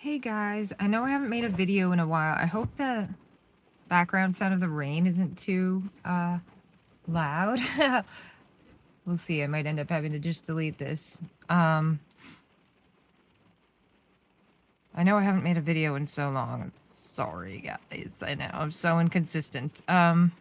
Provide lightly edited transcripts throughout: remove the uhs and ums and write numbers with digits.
Hey guys, I know I haven't made a video in a while. I hope the background sound of the rain isn't too loud. We'll see. I might end up having to just delete this. I know I haven't made a video in so long. Sorry guys. I know I'm so inconsistent. But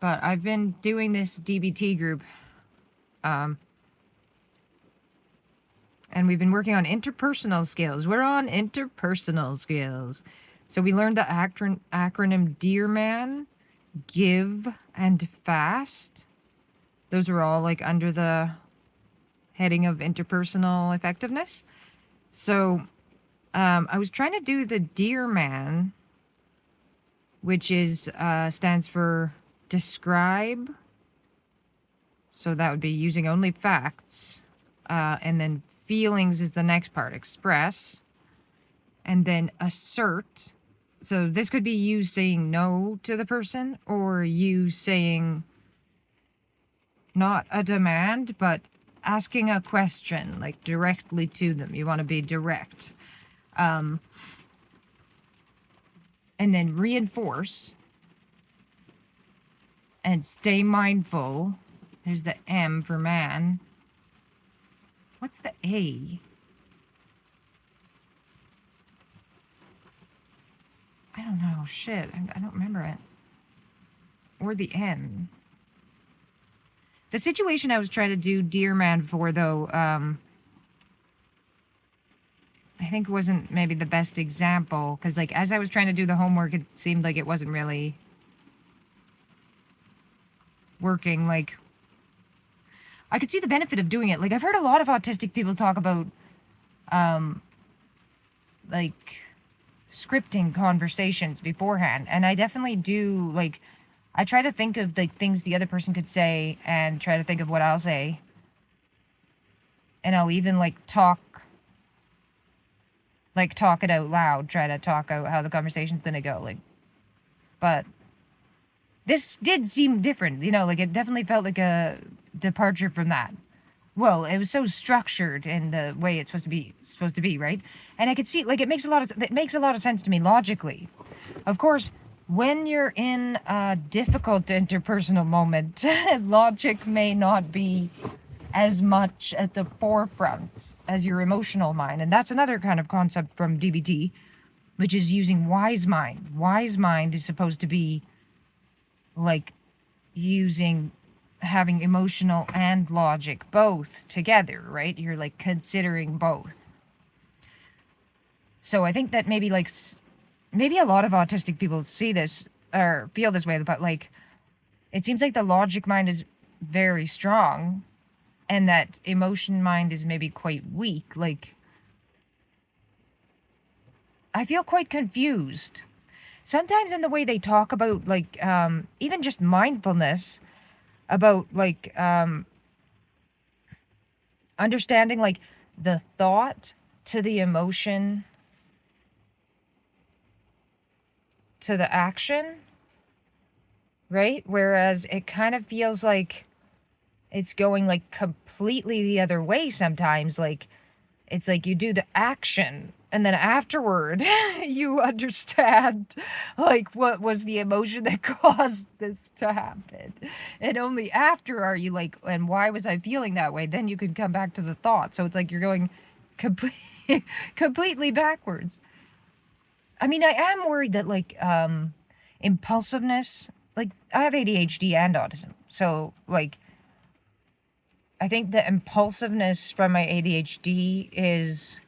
I've been doing this DBT group. And we've been working on interpersonal skills. We're on interpersonal skills. So we learned the acronym Dear Man, Give, and Fast. Those are all like under the heading of interpersonal effectiveness. So I was trying to do the Dear Man, which is stands for describe. So that would be using only facts. And then feelings is the next part, express, and then assert. So this could be you saying no to the person, or you saying not a demand, but asking a question, like directly to them. You want to be direct. And then reinforce and stay mindful. There's the M for man. What's the A? I don't know. Shit. I don't remember it. Or the N. The situation I was trying to do Dear Man for, though, I think wasn't maybe the best example. Because, like, as I was trying to do the homework, it seemed like it wasn't really working. Like, I could see the benefit of doing it. Like, I've heard a lot of autistic people talk about, like, scripting conversations beforehand. And I definitely do, like, I try to think of the things the other person could say and try to think of what I'll say. And I'll even, like, talk it out loud, try to talk out how the conversation's gonna go. Like, but this did seem different, you know, like, it definitely felt like a departure from that. Well, it was so structured in the way it's supposed to be, right? And I could see, like, it makes a lot of sense to me logically. Of course, when you're in a difficult interpersonal moment, logic may not be as much at the forefront as your emotional mind. And that's another kind of concept from DBT, which is using wise mind. Wise mind is supposed to be like having emotional and logic both together, right? You're like considering both. So I think that maybe a lot of autistic people see this or feel this way, but like it seems like the logic mind is very strong and that emotion mind is maybe quite weak. Like, I feel quite confused sometimes in the way they talk about, like, even just mindfulness, about, like, understanding, like, the thought to the emotion to the action, right? Whereas it kind of feels like it's going, like, completely the other way sometimes. Like, it's like you do the action and then afterward you understand, like, what was the emotion that caused this to happen. And only after are you like, and why was I feeling that way? Then you can come back to the thought. So it's like you're going completely backwards. I mean, I am worried that, like, impulsiveness, like, I have ADHD and autism. So, like, I think the impulsiveness from my ADHD is,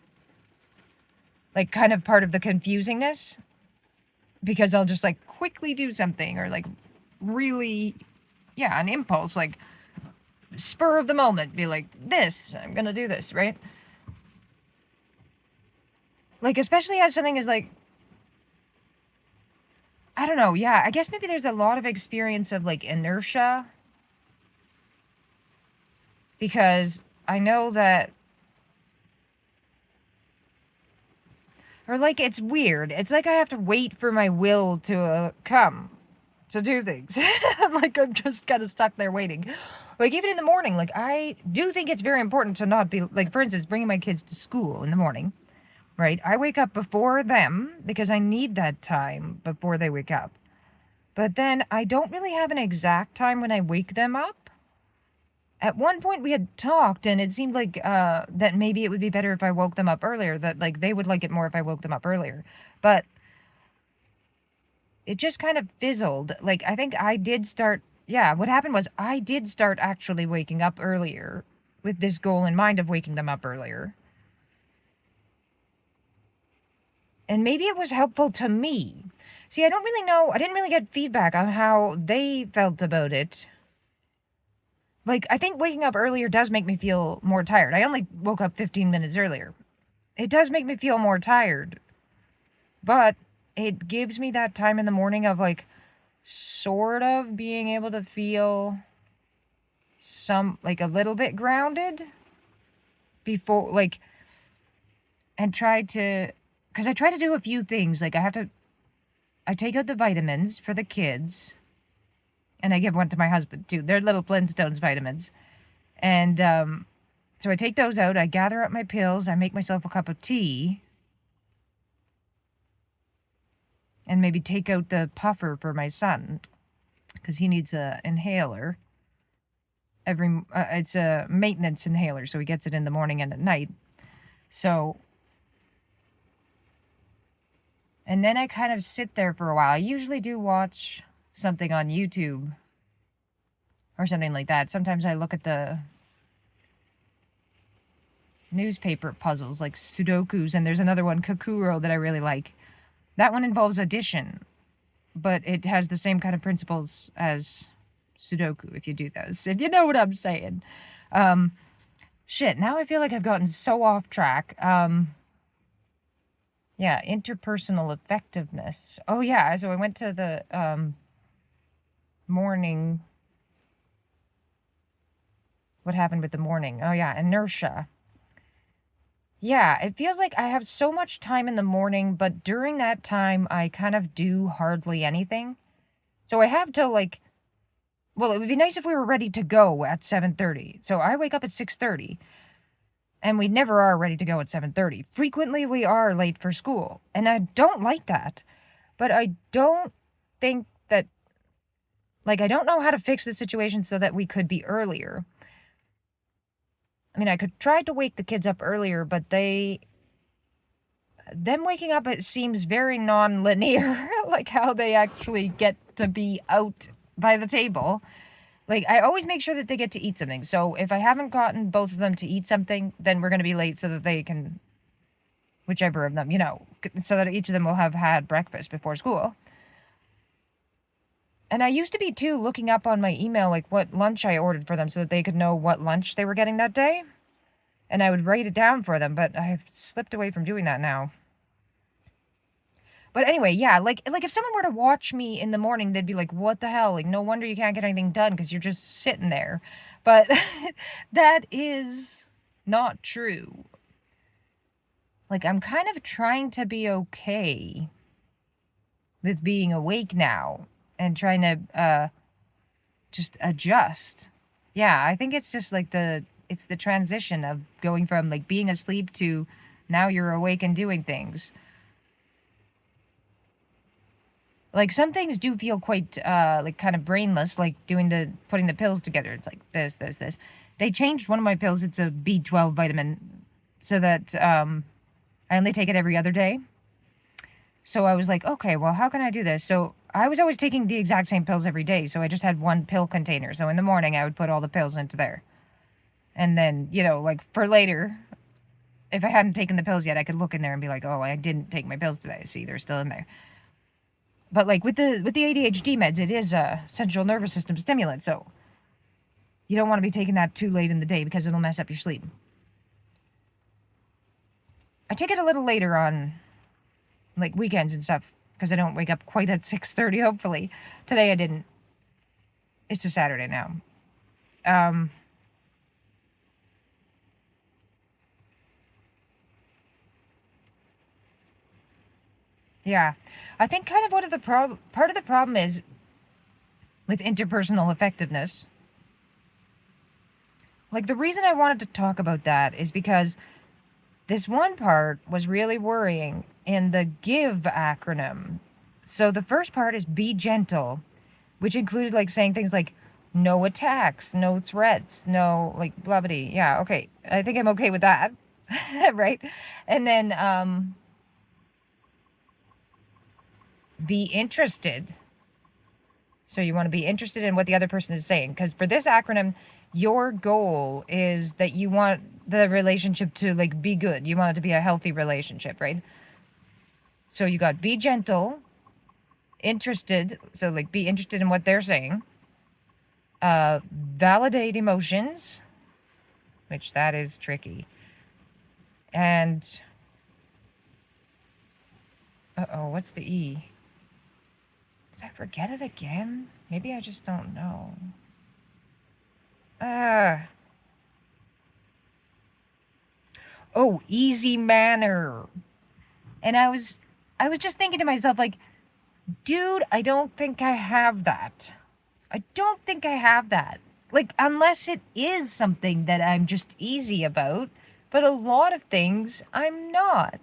like, kind of part of the confusingness, because I'll just, like, quickly do something, or, like, really, yeah, an impulse, like, spur of the moment, be like, I'm gonna do this, right? Like, especially as something is, like, I don't know, yeah, I guess maybe there's a lot of experience of, like, inertia, because I know that, or, like, it's weird. It's like I have to wait for my will to come to do things. Like, I'm just kind of stuck there waiting. Like, even in the morning, like, I do think it's very important to not be, like, for instance, bringing my kids to school in the morning, right? I wake up before them because I need that time before they wake up. But then I don't really have an exact time when I wake them up. At one point we had talked, and it seemed like that maybe it would be better if I woke them up earlier, that, like, they would like it more if I woke them up earlier. But it just kind of fizzled. Like, I think I did start, yeah, what happened was I did start actually waking up earlier with this goal in mind of waking them up earlier. And maybe it was helpful to me. See, I don't really know. I didn't really get feedback on how they felt about it. Like, I think waking up earlier does make me feel more tired. I only woke up 15 minutes earlier. It does make me feel more tired. But it gives me that time in the morning of, like, sort of being able to feel like, a little bit grounded before, like, and try to, because I try to do a few things. Like, I take out the vitamins for the kids, and I give one to my husband, too. They're little Flintstones vitamins. And, so I take those out, I gather up my pills, I make myself a cup of tea, and maybe take out the puffer for my son, because he needs a inhaler. It's a maintenance inhaler, so he gets it in the morning and at night. So, and then I kind of sit there for a while. I usually do watch something on YouTube or something like that. Sometimes I look at the newspaper puzzles, like Sudokus, and there's another one, Kakuro, that I really like. That one involves addition, but it has the same kind of principles as Sudoku, if you do those, if you know what I'm saying. Shit, now I feel like I've gotten so off track. Yeah, interpersonal effectiveness. Oh, yeah, so I went to the morning. What happened with the morning? Oh, yeah, inertia. Yeah, it feels like I have so much time in the morning, but during that time, I kind of do hardly anything. So I have till, like, well, it would be nice if we were ready to go at 7:30. So I wake up at 6:30, and we never are ready to go at 7:30. Frequently, we are late for school, and I don't like that. But I don't think that, like, I don't know how to fix the situation so that we could be earlier. I mean, I could try to wake the kids up earlier, but them waking up, it seems very non-linear, like how they actually get to be out by the table. Like, I always make sure that they get to eat something. So if I haven't gotten both of them to eat something, then we're going to be late so that they can, whichever of them, so that each of them will have had breakfast before school. And I used to be, too, looking up on my email, like, what lunch I ordered for them so that they could know what lunch they were getting that day. And I would write it down for them, but I've slipped away from doing that now. But anyway, yeah, like if someone were to watch me in the morning, they'd be like, what the hell? Like, no wonder you can't get anything done because you're just sitting there. But that is not true. Like, I'm kind of trying to be okay with being awake now. And trying to just adjust. Yeah, I think it's just like it's the transition of going from, like, being asleep to now you're awake and doing things. Like, some things do feel quite, like, kind of brainless, like putting the pills together. It's like this. They changed one of my pills. It's a B12 vitamin so that I only take it every other day. So I was like, okay, well, how can I do this? So I was always taking the exact same pills every day, so I just had one pill container. So in the morning, I would put all the pills into there. And then, like, for later, if I hadn't taken the pills yet, I could look in there and be like, oh, I didn't take my pills today. See, they're still in there. But, like, with the ADHD meds, it is a central nervous system stimulant, so you don't want to be taking that too late in the day because it'll mess up your sleep. I take it a little later on, like, weekends and stuff, because I don't wake up quite at 6:30, hopefully. Today I didn't. It's a Saturday now. Yeah. I think kind of part of the problem is with interpersonal effectiveness Like, the reason I wanted to talk about that is because this one part was really worrying in the GIVE acronym. So the first part is be gentle, which included like saying things like no attacks, no threats, no like blah blah. Yeah, okay. I think I'm okay with that. Right? And then be interested. So you want to be interested in what the other person is saying, because for this acronym, your goal is that you want the relationship to like be good. You want it to be a healthy relationship, right? So you got be gentle, interested, so like be interested in what they're saying. Validate emotions, which that is tricky. And what's the E? Did I forget it again? Maybe I just don't know. Easy manner. And I was just thinking to myself, like, dude, I don't think I have that. I don't think I have that. Like, unless it is something that I'm just easy about, but a lot of things I'm not.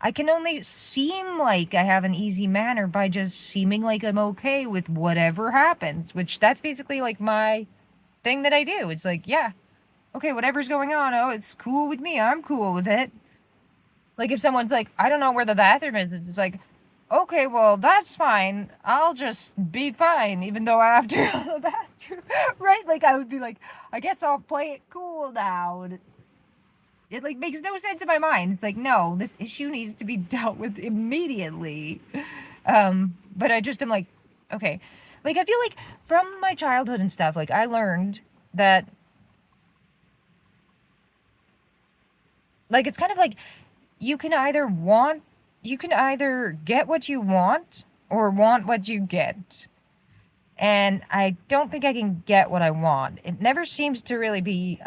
I can only seem like I have an easy manner by just seeming like I'm okay with whatever happens, which that's basically like my thing that I do. It's like, yeah, okay, whatever's going on, it's cool with me. I'm cool with it. Like if someone's like, I don't know where the bathroom is, it's like, okay, well, that's fine. I'll just be fine, even though I have to go to the bathroom, right? Like I would be like, I guess I'll play it cool now. It like makes no sense in my mind. It's like, no, this issue needs to be dealt with immediately. But I just am like, okay. Like I feel like from my childhood and stuff, like I learned that like it's kind of like you can either get what you want or want what you get. And I don't think I can get what I want. It never seems to really be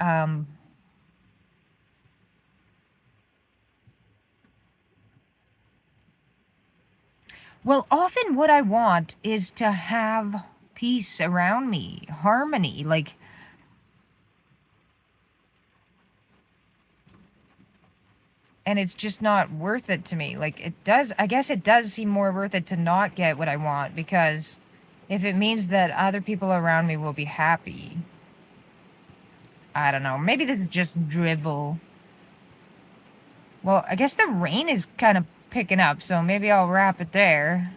well, often what I want is to have peace around me, harmony, like and it's just not worth it to me. Like I guess it does seem more worth it to not get what I want, because if it means that other people around me will be happy. I don't know. Maybe this is just drivel. Well, I guess the rain is kind of picking up, so maybe I'll wrap it there.